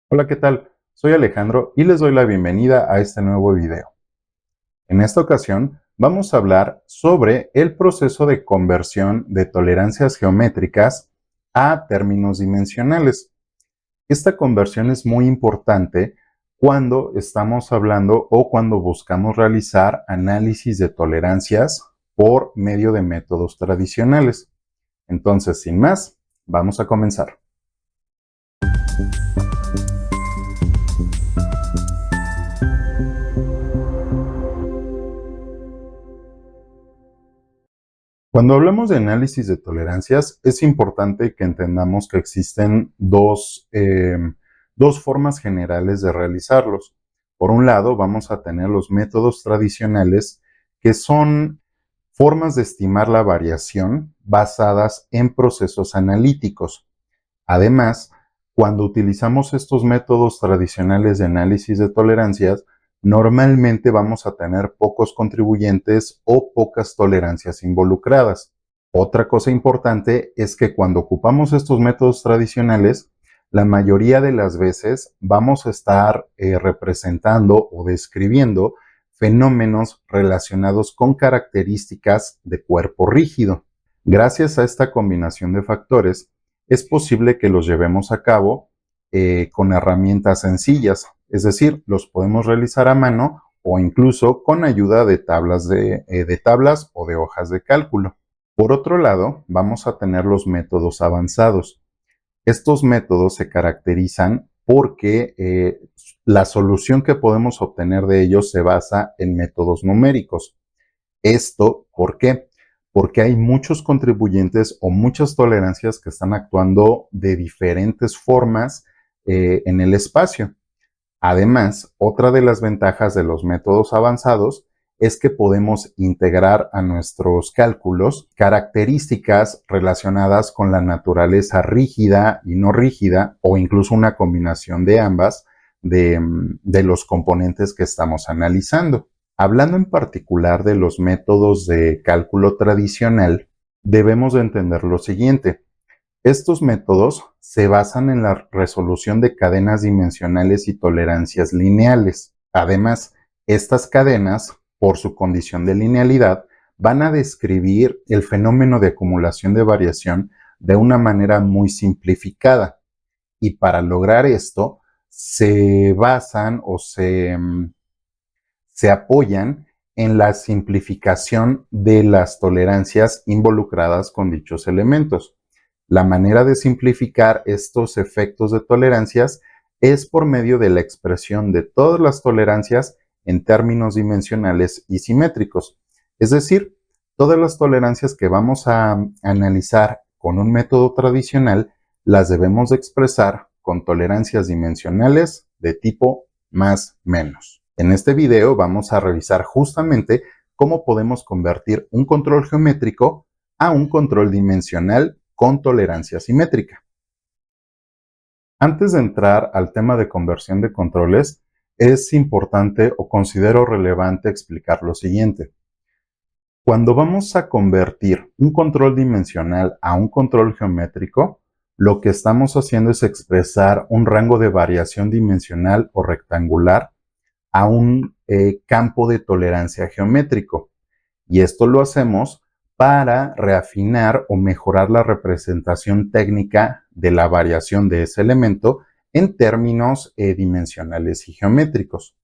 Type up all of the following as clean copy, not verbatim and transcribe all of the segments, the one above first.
Hola, ¿qué tal? Soy Alejandro y les doy la bienvenida a este nuevo video. En esta ocasión vamos a hablar sobre el proceso de conversión de tolerancias geométricas a términos dimensionales. Esta conversión es muy importante cuando estamos hablando o cuando buscamos realizar análisis de tolerancias por medio de métodos tradicionales. Entonces, sin más, vamos a comenzar. Cuando hablamos de análisis de tolerancias, es importante que entendamos que existen dos formas generales de realizarlos. Por un lado, vamos a tener los métodos tradicionales, que son formas de estimar la variación basadas en procesos analíticos. Además, cuando utilizamos estos métodos tradicionales de análisis de tolerancias, normalmente vamos a tener pocos contribuyentes o pocas tolerancias involucradas. Otra cosa importante es que cuando ocupamos estos métodos tradicionales, la mayoría de las veces vamos a estar representando o describiendo fenómenos relacionados con características de cuerpo rígido. Gracias a esta combinación de factores, es posible que los llevemos a cabo con herramientas sencillas, es decir, los podemos realizar a mano o incluso con ayuda de tablas o de hojas de cálculo. Por otro lado, vamos a tener los métodos avanzados. Estos métodos se caracterizan porque la solución que podemos obtener de ellos se basa en métodos numéricos. ¿Esto por qué? Porque hay muchos contribuyentes o muchas tolerancias que están actuando de diferentes formas en el espacio. Además, otra de las ventajas de los métodos avanzados es que podemos integrar a nuestros cálculos características relacionadas con la naturaleza rígida y no rígida, o incluso una combinación de ambas de los componentes que estamos analizando. Hablando en particular de los métodos de cálculo tradicional, debemos de entender lo siguiente. Estos métodos se basan en la resolución de cadenas dimensionales y tolerancias lineales. Además, estas cadenas, por su condición de linealidad, van a describir el fenómeno de acumulación de variación de una manera muy simplificada. Y para lograr esto, se basan o se apoyan en la simplificación de las tolerancias involucradas con dichos elementos. La manera de simplificar estos efectos de tolerancias es por medio de la expresión de todas las tolerancias en términos dimensionales y simétricos. Es decir, todas las tolerancias que vamos a analizar con un método tradicional las debemos de expresar con tolerancias dimensionales de tipo más menos. En este video vamos a revisar justamente cómo podemos convertir un control geométrico a un control dimensional con tolerancia simétrica. Antes de entrar al tema de conversión de controles, es importante o considero relevante explicar lo siguiente. Cuando vamos a convertir un control dimensional a un control geométrico, lo que estamos haciendo es expresar un rango de variación dimensional o rectangular a un campo de tolerancia geométrico. Y esto lo hacemos para reafinar o mejorar la representación técnica de la variación de ese elemento en términos dimensionales y geométricos.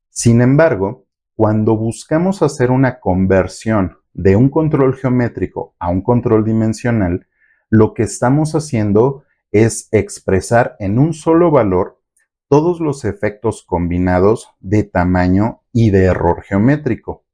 Sin embargo, cuando buscamos hacer una conversión de un control geométrico a un control dimensional, lo que estamos haciendo es expresar en un solo valor todos los efectos combinados de tamaño y de error geométrico.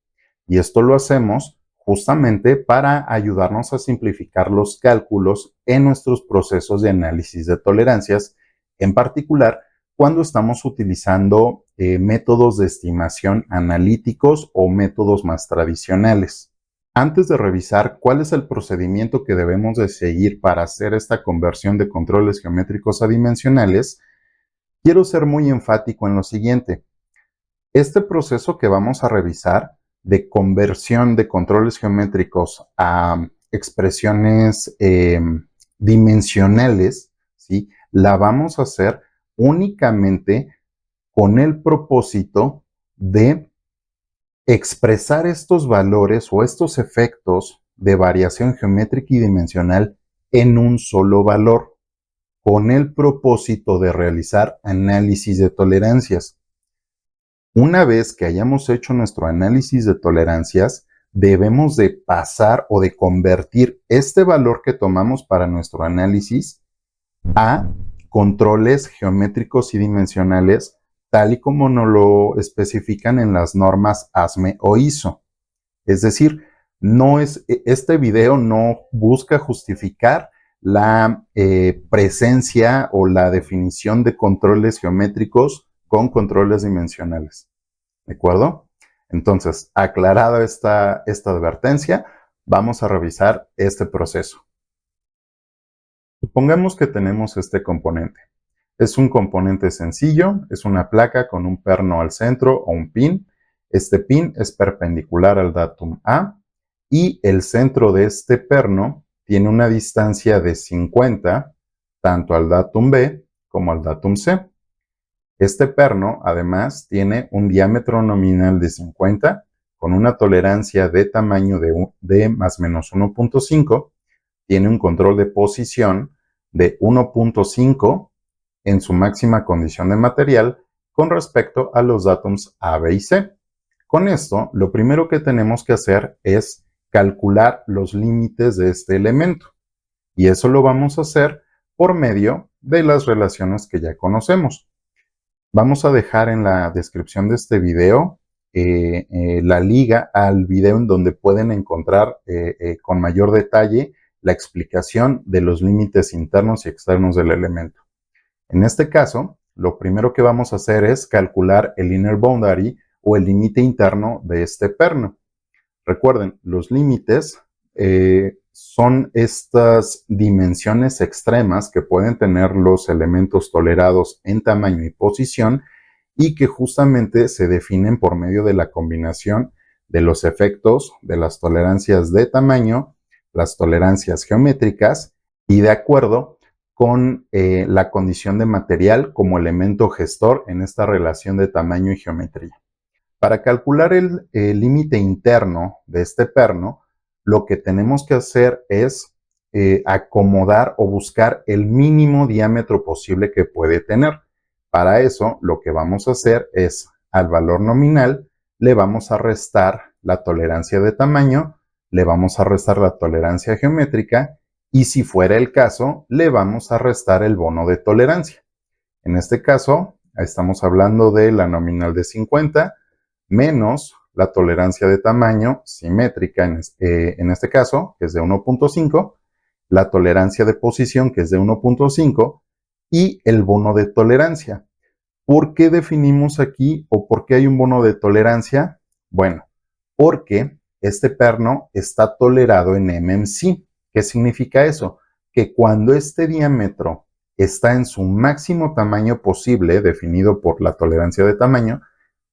Y esto lo hacemos justamente para ayudarnos a simplificar los cálculos en nuestros procesos de análisis de tolerancias, en particular cuando estamos utilizando métodos de estimación analíticos o métodos más tradicionales. Antes de revisar cuál es el procedimiento que debemos de seguir para hacer esta conversión de controles geométricos a dimensionales, quiero ser muy enfático en lo siguiente. Este proceso que vamos a revisar de conversión de controles geométricos a expresiones dimensionales, ¿sí? La vamos a hacer únicamente con el propósito de expresar estos valores o estos efectos de variación geométrica y dimensional en un solo valor, con el propósito de realizar análisis de tolerancias. Una vez que hayamos hecho nuestro análisis de tolerancias, debemos de pasar o de convertir este valor que tomamos para nuestro análisis a controles geométricos y dimensionales, tal y como nos lo especifican en las normas ASME o ISO. Es decir, este video no busca justificar la presencia o la definición de controles geométricos con controles dimensionales. ¿De acuerdo? Entonces, aclarada esta advertencia, vamos a revisar este proceso. Supongamos que tenemos este componente. Es un componente sencillo, es una placa con un perno al centro o un pin. Este pin es perpendicular al datum A y el centro de este perno tiene una distancia de 50 tanto al datum B como al datum C. Este perno, además, tiene un diámetro nominal de 50 con una tolerancia de tamaño de más o menos 1.5, tiene un control de posición de 1.5 en su máxima condición de material con respecto a los datums A, B y C. Con esto, lo primero que tenemos que hacer es calcular los límites de este elemento. Y eso lo vamos a hacer por medio de las relaciones que ya conocemos. Vamos a dejar en la descripción de este video la liga al video en donde pueden encontrar con mayor detalle la explicación de los límites internos y externos del elemento. En este caso, lo primero que vamos a hacer es calcular el inner boundary o el límite interno de este perno. Recuerden, los límites son estas dimensiones extremas que pueden tener los elementos tolerados en tamaño y posición y que justamente se definen por medio de la combinación de los efectos de las tolerancias de tamaño, las tolerancias geométricas y de acuerdo con la condición de material como elemento gestor en esta relación de tamaño y geometría. Para calcular el límite interno de este perno, lo que tenemos que hacer es acomodar o buscar el mínimo diámetro posible que puede tener. Para eso, lo que vamos a hacer es, al valor nominal, le vamos a restar la tolerancia de tamaño, le vamos a restar la tolerancia geométrica y, si fuera el caso, le vamos a restar el bono de tolerancia. En este caso, estamos hablando de la nominal de 50, menos la tolerancia de tamaño simétrica en este caso, que es de 1.5, la tolerancia de posición, que es de 1.5, y el bono de tolerancia. ¿Por qué definimos aquí o por qué hay un bono de tolerancia? Bueno, porque este perno está tolerado en MMC. ¿Qué significa eso? Que cuando este diámetro está en su máximo tamaño posible, definido por la tolerancia de tamaño,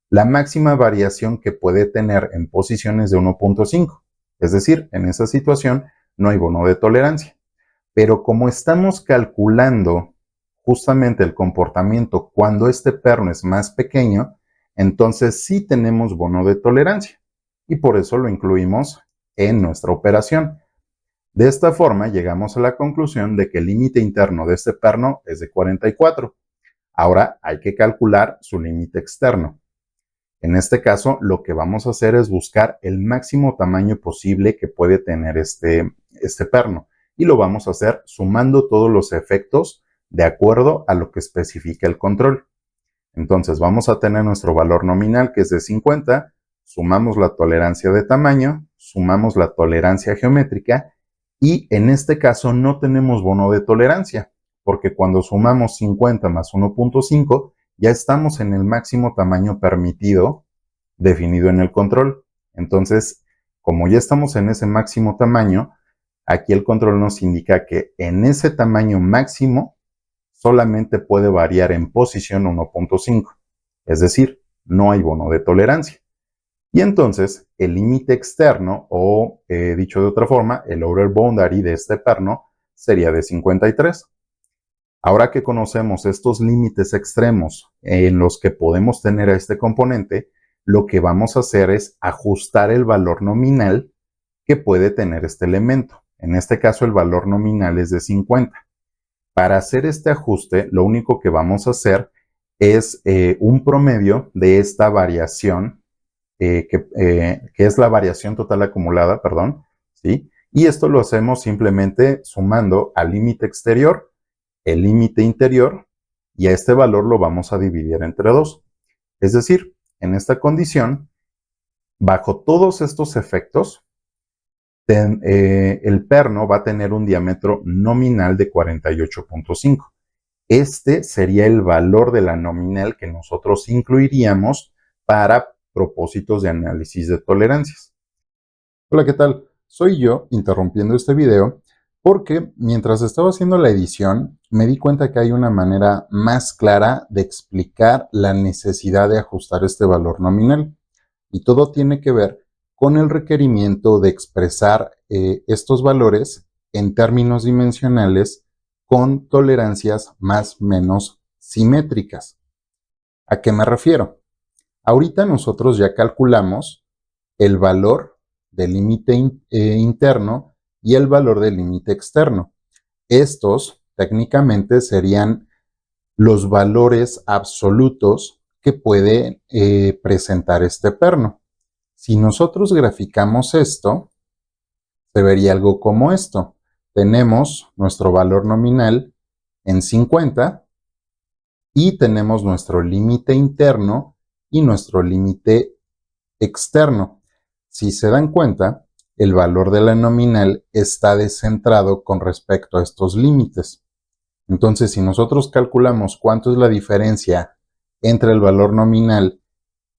la máxima variación que puede tener en posiciones de 1.5. Es decir, en esa situación no hay bono de tolerancia. Pero como estamos calculando justamente el comportamiento cuando este perno es más pequeño, entonces sí tenemos bono de tolerancia y por eso lo incluimos en nuestra operación. De esta forma llegamos a la conclusión de que el límite interno de este perno es de 44. Ahora hay que calcular su límite externo. En este caso, lo que vamos a hacer es buscar el máximo tamaño posible que puede tener este perno y lo vamos a hacer sumando todos los efectos de acuerdo a lo que especifica el control. Entonces vamos a tener nuestro valor nominal que es de 50, sumamos la tolerancia de tamaño, sumamos la tolerancia geométrica y en este caso no tenemos bono de tolerancia porque cuando sumamos 50 más 1.5 ya estamos en el máximo tamaño permitido definido en el control. Entonces, como ya estamos en ese máximo tamaño, aquí el control nos indica que en ese tamaño máximo solamente puede variar en posición 1.5. Es decir, no hay bono de tolerancia. Y entonces, el límite externo, o dicho de otra forma, el outer boundary de este perno sería de 53. Ahora que conocemos estos límites extremos en los que podemos tener a este componente, lo que vamos a hacer es ajustar el valor nominal que puede tener este elemento. En este caso, el valor nominal es de 50. Para hacer este ajuste, lo único que vamos a hacer es un promedio de esta variación, que es la variación total acumulada, perdón, ¿sí? Y esto lo hacemos simplemente sumando al límite exterior, el límite interior, y a este valor lo vamos a dividir entre 2. Es decir, en esta condición, bajo todos estos efectos, el perno va a tener un diámetro nominal de 48.5. Este sería el valor de la nominal que nosotros incluiríamos para propósitos de análisis de tolerancias. Hola, ¿qué tal? Soy yo interrumpiendo este video porque mientras estaba haciendo la edición me di cuenta que hay una manera más clara de explicar la necesidad de ajustar este valor nominal. Y todo tiene que ver con el requerimiento de expresar estos valores en términos dimensionales con tolerancias más o menos simétricas. ¿A qué me refiero? Ahorita nosotros ya calculamos el valor del límite interno y el valor del límite externo. Estos técnicamente serían los valores absolutos que puede presentar este perno. Si nosotros graficamos esto, se vería algo como esto. Tenemos nuestro valor nominal en 50 y tenemos nuestro límite interno y nuestro límite externo. Si se dan cuenta, el valor de la nominal está descentrado con respecto a estos límites. Entonces, si nosotros calculamos cuánto es la diferencia entre el valor nominal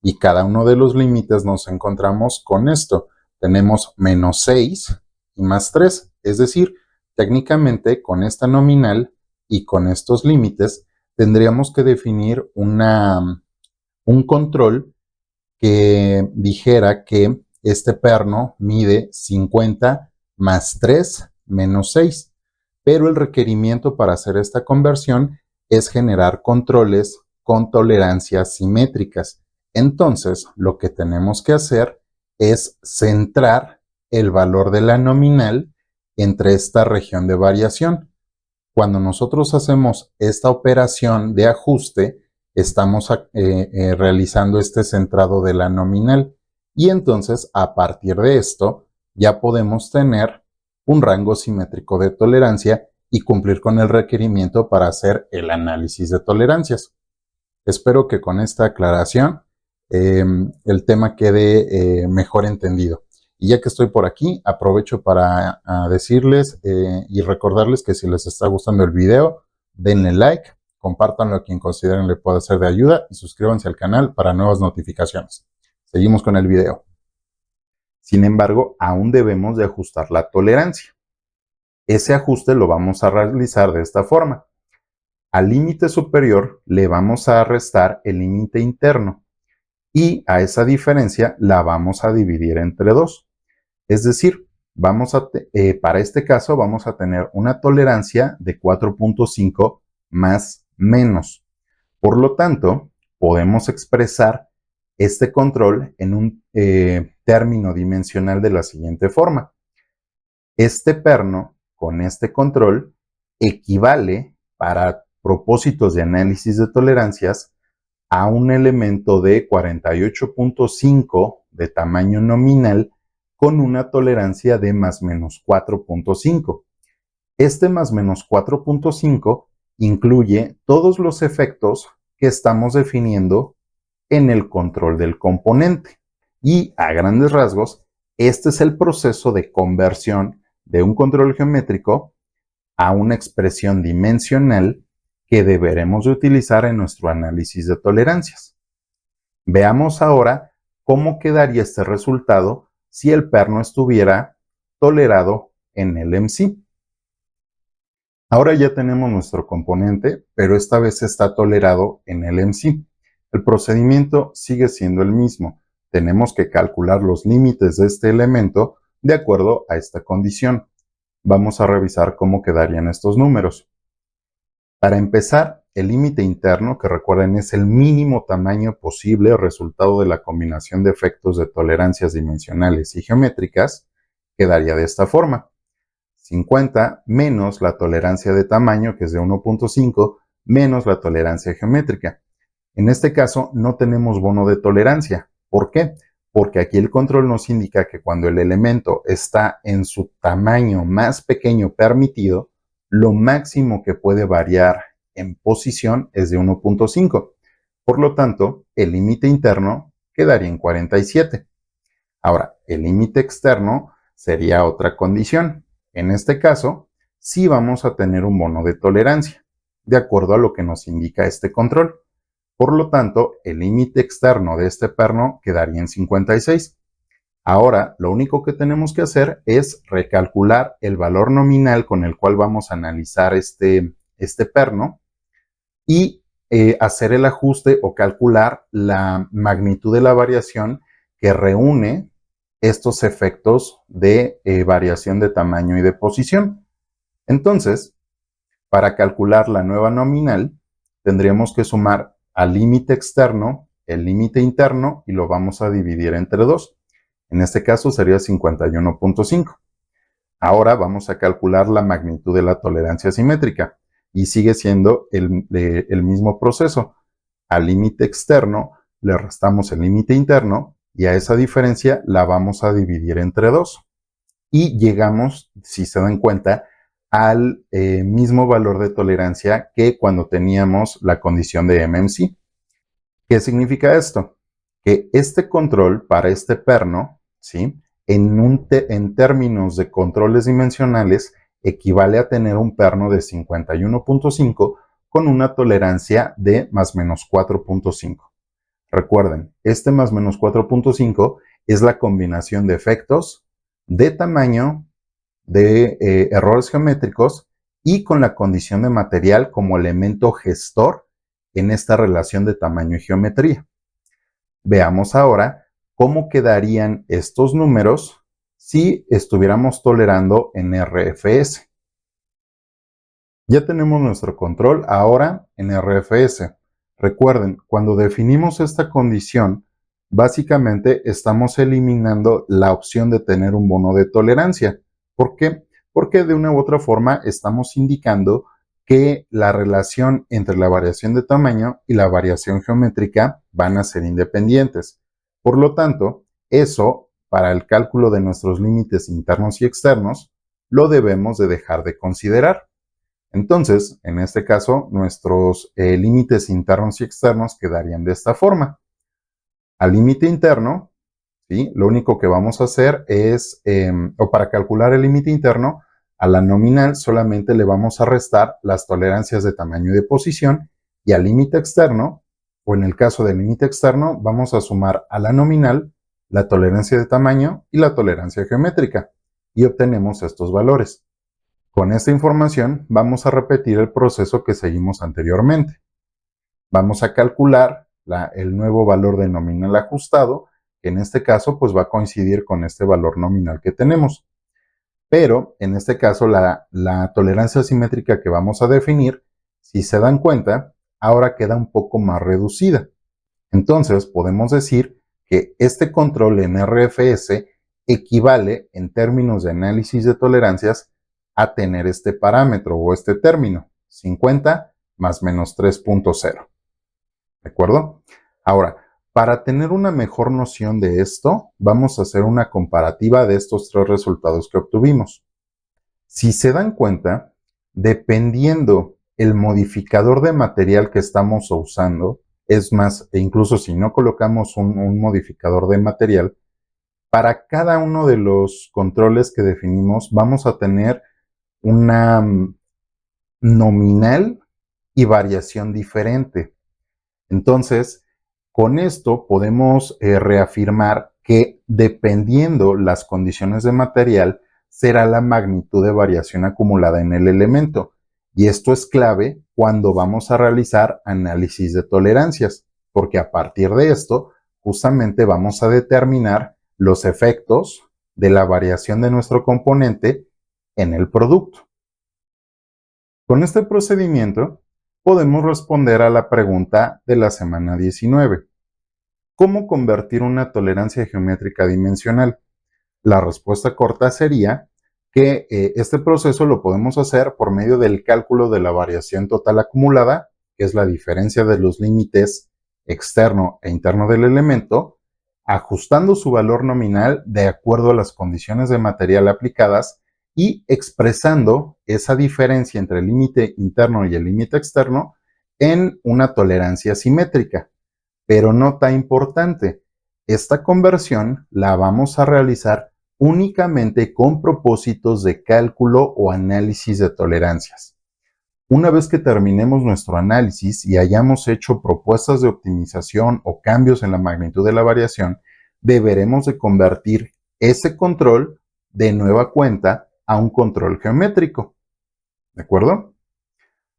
y cada uno de los límites, nos encontramos con esto. Tenemos menos 6 y más 3. Es decir, técnicamente con esta nominal y con estos límites tendríamos que definir un control que dijera que este perno mide 50 más 3 menos 6. Pero el requerimiento para hacer esta conversión es generar controles con tolerancias simétricas. Entonces, lo que tenemos que hacer es centrar el valor de la nominal entre esta región de variación. Cuando nosotros hacemos esta operación de ajuste, estamos realizando este centrado de la nominal. Y entonces, a partir de esto, ya podemos tener un rango simétrico de tolerancia y cumplir con el requerimiento para hacer el análisis de tolerancias. Espero que con esta aclaración el tema quede mejor entendido. Y ya que estoy por aquí, aprovecho para decirles y recordarles que si les está gustando el video, denle like, compártanlo a quien consideren le pueda ser de ayuda y suscríbanse al canal para nuevas notificaciones. Seguimos con el video. Sin embargo, aún debemos de ajustar la tolerancia. Ese ajuste lo vamos a realizar de esta forma. Al límite superior le vamos a restar el límite interno y a esa diferencia la vamos a dividir entre 2. Es decir, para este caso vamos a tener una tolerancia de 4.5 más menos. Por lo tanto, podemos expresar este control en un término dimensional de la siguiente forma. Este perno con este control equivale para propósitos de análisis de tolerancias a un elemento de 48.5 de tamaño nominal con una tolerancia de más menos 4.5. Este más menos 4.5 incluye todos los efectos que estamos definiendo en el control del componente. Y a grandes rasgos, este es el proceso de conversión de un control geométrico a una expresión dimensional que deberemos de utilizar en nuestro análisis de tolerancias. Veamos ahora cómo quedaría este resultado si el perno estuviera tolerado en el MC. Ahora ya tenemos nuestro componente, pero esta vez está tolerado en el MC. El procedimiento sigue siendo el mismo. Tenemos que calcular los límites de este elemento de acuerdo a esta condición. Vamos a revisar cómo quedarían estos números. Para empezar, el límite interno, que recuerden es el mínimo tamaño posible resultado de la combinación de efectos de tolerancias dimensionales y geométricas, quedaría de esta forma. 50 menos la tolerancia de tamaño, que es de 1.5, menos la tolerancia geométrica. En este caso, no tenemos bono de tolerancia. ¿Por qué? Porque aquí el control nos indica que cuando el elemento está en su tamaño más pequeño permitido, lo máximo que puede variar en posición es de 1.5. Por lo tanto, el límite interno quedaría en 47. Ahora, el límite externo sería otra condición. En este caso, sí vamos a tener un bono de tolerancia, de acuerdo a lo que nos indica este control. Por lo tanto, el límite externo de este perno quedaría en 56. Ahora, lo único que tenemos que hacer es recalcular el valor nominal con el cual vamos a analizar este perno y hacer el ajuste o calcular la magnitud de la variación que reúne estos efectos de variación de tamaño y de posición. Entonces, para calcular la nueva nominal, tendríamos que sumar al límite externo el límite interno y lo vamos a dividir entre 2. En este caso sería 51.5. Ahora vamos a calcular la magnitud de la tolerancia simétrica y sigue siendo el mismo proceso. Al límite externo le restamos el límite interno y a esa diferencia la vamos a dividir entre 2. Y llegamos, si se dan cuenta, al mismo valor de tolerancia que cuando teníamos la condición de MMC. ¿Qué significa esto? Que este control para este perno, ¿sí? En términos de controles dimensionales, equivale a tener un perno de 51.5 con una tolerancia de más menos 4.5. Recuerden, este más menos 4.5 es la combinación de efectos de tamaño, de errores geométricos y con la condición de material como elemento gestor en esta relación de tamaño y geometría. Veamos ahora cómo quedarían estos números si estuviéramos tolerando en RFS. Ya tenemos nuestro control ahora en RFS. Recuerden, cuando definimos esta condición, básicamente estamos eliminando la opción de tener un bono de tolerancia. ¿Por qué? Porque de una u otra forma estamos indicando que la relación entre la variación de tamaño y la variación geométrica van a ser independientes. Por lo tanto, eso, para el cálculo de nuestros límites internos y externos, lo debemos de dejar de considerar. Entonces, en este caso, nuestros límites internos y externos quedarían de esta forma. Al límite interno, ¿sí? Lo único que vamos a hacer es, o para calcular el límite interno, a la nominal solamente le vamos a restar las tolerancias de tamaño y de posición, y al límite externo, o en el caso del límite externo, vamos a sumar a la nominal la tolerancia de tamaño y la tolerancia geométrica, y obtenemos estos valores. Con esta información vamos a repetir el proceso que seguimos anteriormente. Vamos a calcular el nuevo valor de nominal ajustado, que en este caso pues va a coincidir con este valor nominal que tenemos. Pero en este caso la tolerancia simétrica que vamos a definir, si se dan cuenta, ahora queda un poco más reducida. Entonces podemos decir que este control en RFS equivale en términos de análisis de tolerancias a tener este parámetro o este término, 50 más menos 3.0. ¿De acuerdo? Ahora, para tener una mejor noción de esto, vamos a hacer una comparativa de estos tres resultados que obtuvimos. Si se dan cuenta, dependiendo el modificador de material que estamos usando, es más, e incluso si no colocamos un modificador de material, para cada uno de los controles que definimos vamos a tener una nominal y variación diferente. Entonces, con esto podemos reafirmar que dependiendo las condiciones de material, será la magnitud de variación acumulada en el elemento. Y esto es clave cuando vamos a realizar análisis de tolerancias, porque a partir de esto, justamente vamos a determinar los efectos de la variación de nuestro componente en el producto. Con este procedimiento, podemos responder a la pregunta de la semana 19. ¿Cómo convertir una tolerancia geométrica dimensional? La respuesta corta sería que este proceso lo podemos hacer por medio del cálculo de la variación total acumulada, que es la diferencia de los límites externo e interno del elemento, ajustando su valor nominal de acuerdo a las condiciones de material aplicadas y expresando esa diferencia entre el límite interno y el límite externo en una tolerancia simétrica. Pero nota importante, esta conversión la vamos a realizar únicamente con propósitos de cálculo o análisis de tolerancias. Una vez que terminemos nuestro análisis y hayamos hecho propuestas de optimización o cambios en la magnitud de la variación, deberemos de convertir ese control de nueva cuenta a un control geométrico. ¿De acuerdo?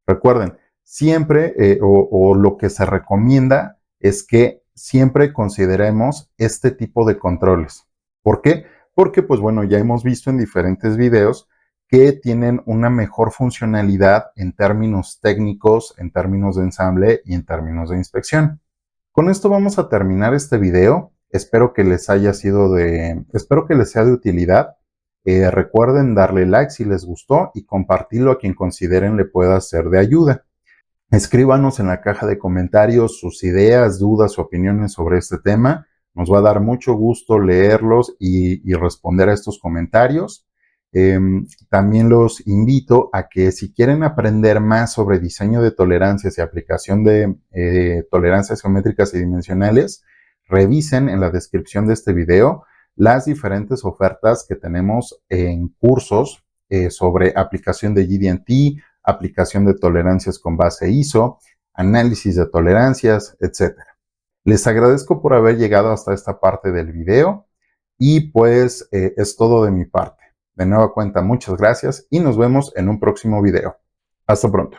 Recuerden, siempre o lo que se recomienda es que siempre consideremos este tipo de controles. ¿Por qué? Porque, pues bueno, ya hemos visto en diferentes videos que tienen una mejor funcionalidad en términos técnicos, en términos de ensamble y en términos de inspección. Con esto vamos a terminar este video. Espero que les sea de utilidad. Recuerden darle like si les gustó y compartirlo a quien consideren le pueda ser de ayuda. Escríbanos en la caja de comentarios sus ideas, dudas o opiniones sobre este tema. Nos va a dar mucho gusto leerlos y responder a estos comentarios. También los invito a que si quieren aprender más sobre diseño de tolerancias y aplicación de tolerancias geométricas y dimensionales, revisen en la descripción de este video las diferentes ofertas que tenemos en cursos sobre aplicación de GD&T, aplicación de tolerancias con base ISO, análisis de tolerancias, etc. Les agradezco por haber llegado hasta esta parte del video y pues es todo de mi parte. De nueva cuenta, muchas gracias y nos vemos en un próximo video. Hasta pronto.